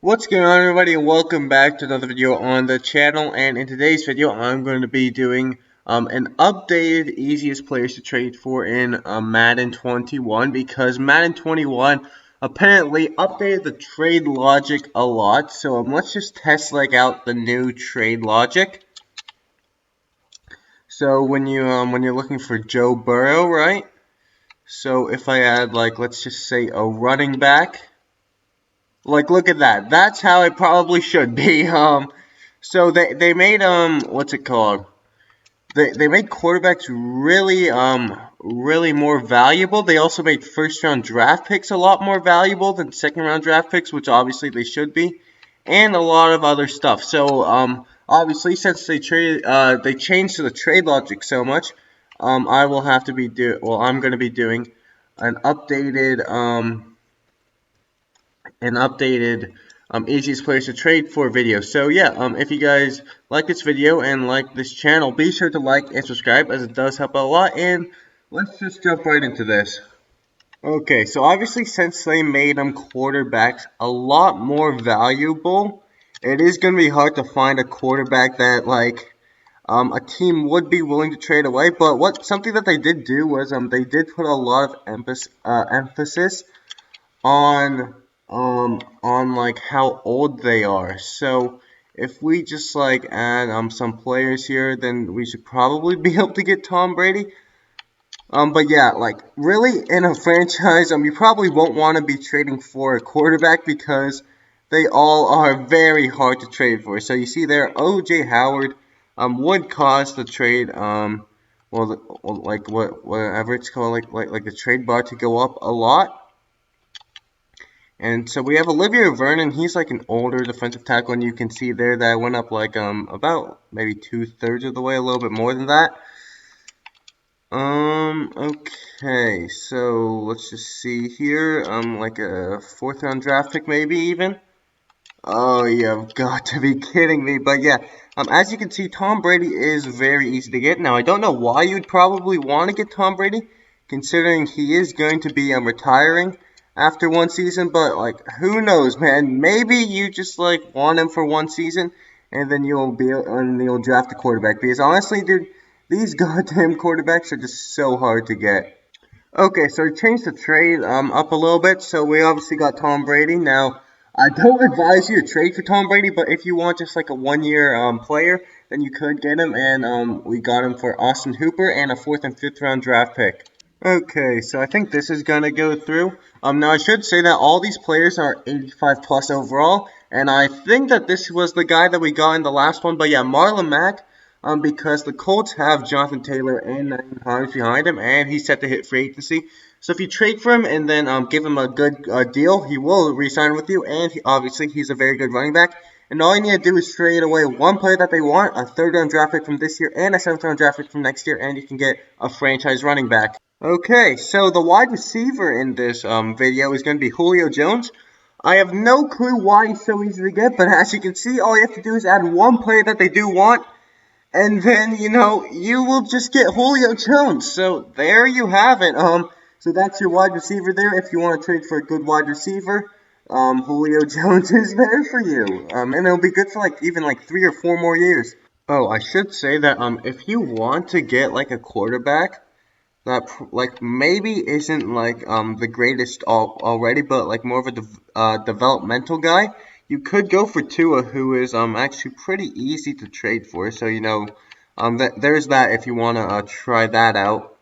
What's going on, everybody, and welcome back to another video on the channel. And in today's video I'm going to be doing an updated easiest players to trade for in Madden 21, because Madden 21 apparently updated the trade logic a lot. So let's just test out the new trade logic. So when you're looking for Joe Burrow, right? So if I add, let's just say a running back. Look at that. That's how it probably should be. So they made what's it called? They made quarterbacks really more valuable. They also made first round draft picks a lot more valuable than second round draft picks, which obviously they should be, and a lot of other stuff. So obviously since they changed the trade logic so much, I will have to be I'm going to be doing an updated easiest players to trade for video. So yeah, if you guys like this video and like this channel, be sure to like and subscribe, as it does help out a lot. And let's just jump right into this. Okay, so obviously since they made quarterbacks a lot more valuable, it is going to be hard to find a quarterback that a team would be willing to trade away. But something that they did do was they did put a lot of emphasis on how old they are. So if we just add some players here, then we should probably be able to get Tom Brady. But yeah, really in a franchise, you probably won't want to be trading for a quarterback, because they all are very hard to trade for. So you see there, O.J. Howard would cost the trade whatever it's called, like the trade bar to go up a lot. And so we have Olivia Vernon. He's like an older defensive tackle, and you can see there that I went up about maybe 2/3 of the way, a little bit more than that. Okay, so let's just see here. Like a 4th round draft pick, maybe even. Oh, you've got to be kidding me. But yeah, as you can see, Tom Brady is very easy to get. Now, I don't know why you'd probably want to get Tom Brady, considering he is going to be retiring after one season. But who knows, man? Maybe you just want him for one season, and then you'll draft a quarterback. Because honestly, dude, these goddamn quarterbacks are just so hard to get. Okay, so we changed the trade up a little bit. So we obviously got Tom Brady. Now, I don't advise you to trade for Tom Brady, but if you want just a 1-year player, then you could get him. And we got him for Austin Hooper and a 4th and 5th round draft pick. Okay, so I think this is gonna go through. Now I should say that all these players are 85 plus overall, and I think that this was the guy that we got in the last one. But yeah, Marlon Mack, because the Colts have Jonathan Taylor and Naeem Hines behind him, and he's set to hit free agency. So if you trade for him and then give him a good deal, he will re-sign with you, and obviously he's a very good running back. And all you need to do is trade away one player that they want, a 3rd round draft pick from this year and a 7th round draft pick from next year, and you can get a franchise running back. Okay, so the wide receiver in this video is going to be Julio Jones. I have no clue why he's so easy to get, but as you can see, all you have to do is add one player that they do want, and then, you will just get Julio Jones. So there you have it. So that's your wide receiver there. If you want to trade for a good wide receiver, Julio Jones is there for you. And it'll be good for even 3 or 4 more years. Oh, I should say that if you want to get a quarterback that maybe isn't the greatest already, but more of a developmental guy, you could go for Tua, who is actually pretty easy to trade for. So there's that if you want to try that out.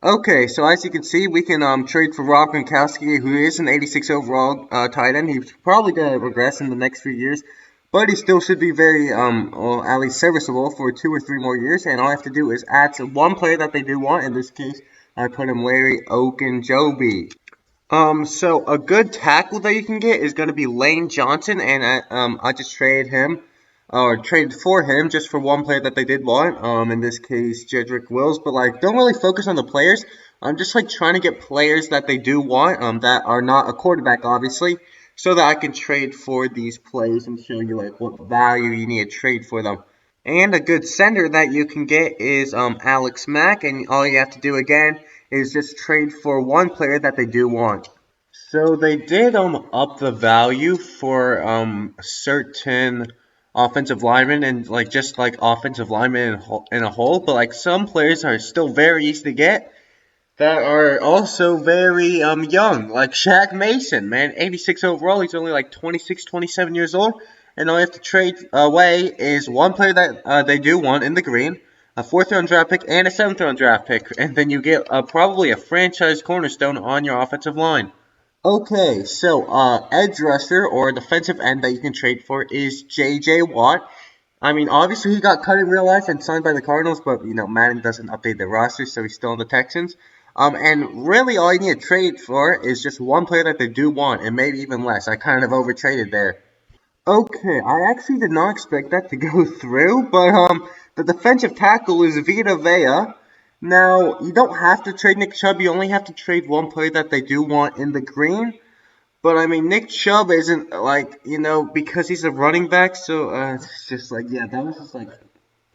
Okay, so as you can see, we can trade for Gronkowski, who is an 86 overall tight end. He's probably going to regress in the next few years, but he still should be very, well, at least serviceable for 2 or 3 more years. And all I have to do is add to one player that they do want. In this case, I put him Larry Ogunjobi. So a good tackle that you can get is going to be Lane Johnson, and I just traded for him just for one player that they did want. In this case, Jedrick Wills. But don't really focus on the players. I'm just trying to get players that they do want, that are not a quarterback, obviously, so that I can trade for these players and show you what value you need to trade for them. And a good sender that you can get is Alex Mack, and all you have to do again is just trade for one player that they do want. So they did up the value for certain offensive linemen and like just like offensive linemen in a whole, but like some players are still very easy to get that are also very young, like Shaq Mason, man, 86 overall. He's only like 26, 27 years old, and all you have to trade away is one player that they do want in the green, a fourth round draft pick, and a seventh round draft pick, and then you get probably a franchise cornerstone on your offensive line. Okay, so edge rusher or defensive end that you can trade for is J.J. Watt. I mean, obviously he got cut in real life and signed by the Cardinals, but Madden doesn't update the roster, so he's still on the Texans. And really all you need to trade for is just one player that they do want, and maybe even less. I kind of overtraded there. Okay, I actually did not expect that to go through, but the defensive tackle is Vita Vea. Now, you don't have to trade Nick Chubb, you only have to trade one player that they do want in the green. But I mean, Nick Chubb isn't like, because he's a running back, so it's just like, yeah, that was just like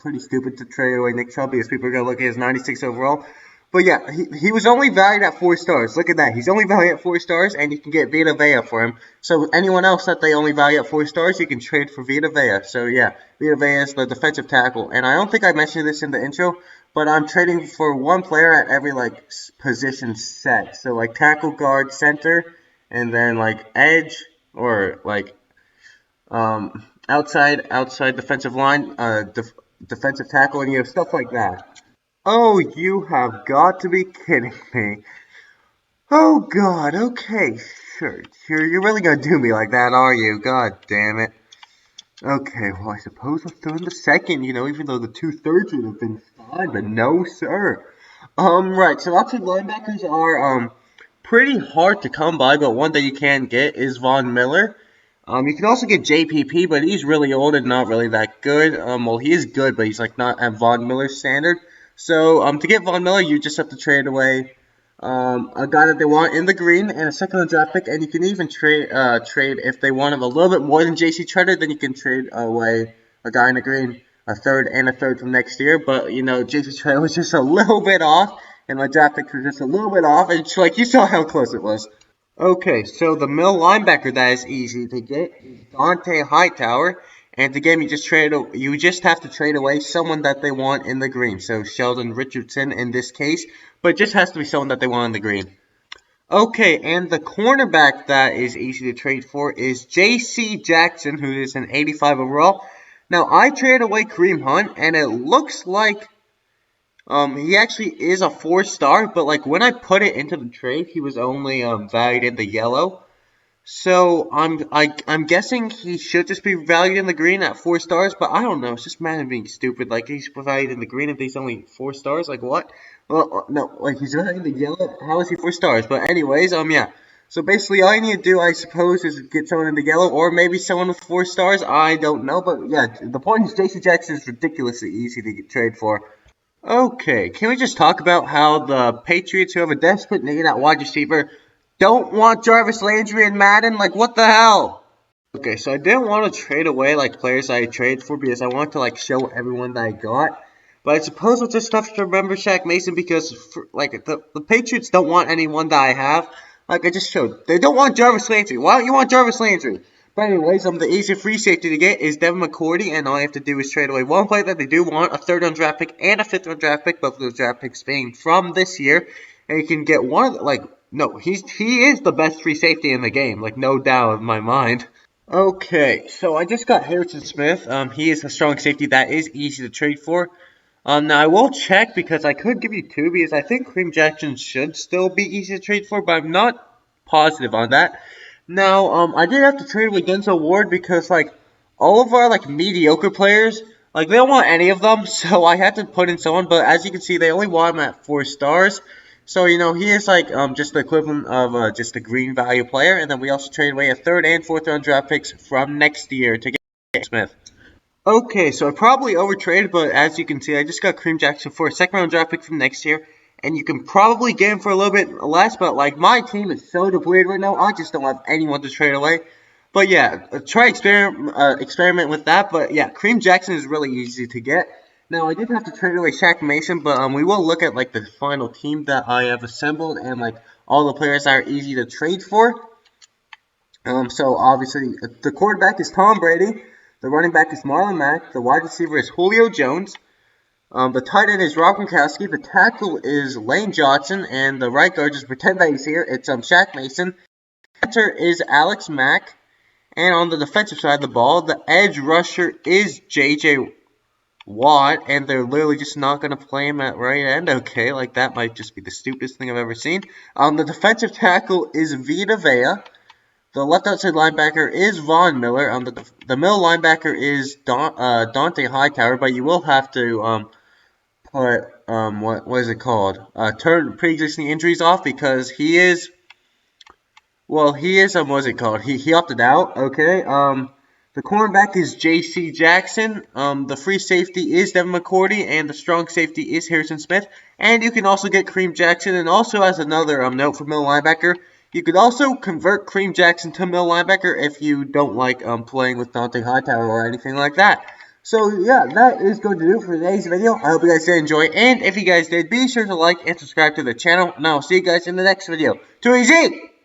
pretty stupid to trade away Nick Chubb because people are going to look at his 96 overall. But yeah, he was only valued at 4 stars. Look at that. He's only valued at 4 stars, and you can get Vita Vea for him. So anyone else that they only value at 4 stars, you can trade for Vita Vea. So yeah, Vita Vea is the defensive tackle. And I don't think I mentioned this in the intro, but I'm trading for one player at every like position set. So like tackle, guard, center, and then like edge or like outside defensive line, defensive tackle, and you have stuff like that. Oh, you have got to be kidding me. Oh God, okay, sure. You're really gonna do me like that, are you? God damn it. Okay, well I suppose I'll throw in the second, even though the 2/3 would have been fine, but no sir. Right, so outside linebackers are pretty hard to come by, but one that you can get is Von Miller. You can also get JPP, but he's really old and not really that good. Well, he is good, but he's like not at Von Miller's standard. So, to get Von Miller, you just have to trade away a guy that they want in the green and a second round draft pick, and you can even trade if they want him a little bit more than JC Treader, then you can trade away a guy in the green, a third from next year. But JC Treader was just a little bit off, and my draft picks were just a little bit off, and like you saw how close it was. Okay, so the middle linebacker that is easy to get is Dante Hightower, and to get him, you just have to trade away someone that they want in the green. So Sheldon Richardson in this case, but it just has to be someone that they want in the green. Okay, and the cornerback that is easy to trade for is J.C. Jackson, who is an 85 overall. Now I traded away Kareem Hunt, and it looks like he actually is a 4-star, but like when I put it into the trade, he was only valued in the yellow. So I'm guessing he should just be valued in the green at 4 stars, but I don't know. It's just Madden being stupid. Like he's valued in the green if he's only 4 stars. Like what? Well, no, like he's valued in the yellow. How is he 4 stars? But anyways, yeah. So basically, all you need to do, I suppose, is get someone in the yellow, or maybe someone with 4 stars. I don't know, but yeah, the point is, J.C. Jackson is ridiculously easy to trade for. Okay, can we just talk about how the Patriots, who have a desperate need at wide receiver, don't want Jarvis Landry and Madden? Like, what the hell? Okay, so I didn't want to trade away, like, players I traded for because I want to, like, show everyone that I got. But I suppose we'll just have to remember Shaq Mason because, the Patriots don't want anyone that I have. Like I just showed. They don't want Jarvis Landry. Why don't you want Jarvis Landry? But anyways, the easy free safety to get is Devin McCourty, and all you have to do is trade away one player that they do want, a third round draft pick and a fifth round draft pick, both of those draft picks being from this year, and you can get one of the, no, he is the best free safety in the game, like no doubt in my mind. Okay, so I just got Harrison Smith. He is a strong safety that is easy to trade for. Now I will check because I could give you two because I think Kareem Jackson should still be easy to trade for, but I'm not positive on that. Now, I did have to trade with Denzel Ward because like all of our like mediocre players, like they don't want any of them, so I had to put in someone. But as you can see, they only want him at 4 stars. So he is like just the equivalent of just a green value player, and then we also trade away a third and fourth round draft picks from next year to get Smith. Okay, so I probably overtraded, but as you can see, I just got Kareem Jackson for a second round draft pick from next year, and you can probably get him for a little bit less, but like my team is so depleted right now, I just don't have anyone to trade away. But yeah, try experiment with that. But yeah, Kareem Jackson is really easy to get. Now I did have to trade away Shaq Mason, but we will look at like the final team that I have assembled and like all the players that are easy to trade for. So obviously the quarterback is Tom Brady, the running back is Marlon Mack, the wide receiver is Julio Jones, the tight end is Gronkowski, the tackle is Lane Johnson, and the right guard, just pretend that he's here, it's Shaq Mason. The center is Alex Mack, and on the defensive side of the ball, the edge rusher is J.J. Watt, and they're literally just not going to play him at right end. Okay, like that might just be the stupidest thing I've ever seen. The defensive tackle is Vita Vea. The left outside linebacker is Von Miller. The middle linebacker is Dante Hightower, but you will have to put what is it called? Turn pre-existing injuries off because he is what is it called? He opted out. Okay. The cornerback is J.C. Jackson. The free safety is Devin McCourty, and the strong safety is Harrison Smith. And you can also get Kareem Jackson. And also, as another note for middle linebacker, you could also convert Kareem Jackson to middle linebacker if you don't like playing with Dante Hightower or anything like that. So yeah, that is going to do it for today's video. I hope you guys did enjoy, and if you guys did, be sure to like and subscribe to the channel. And I'll see you guys in the next video. Too easy!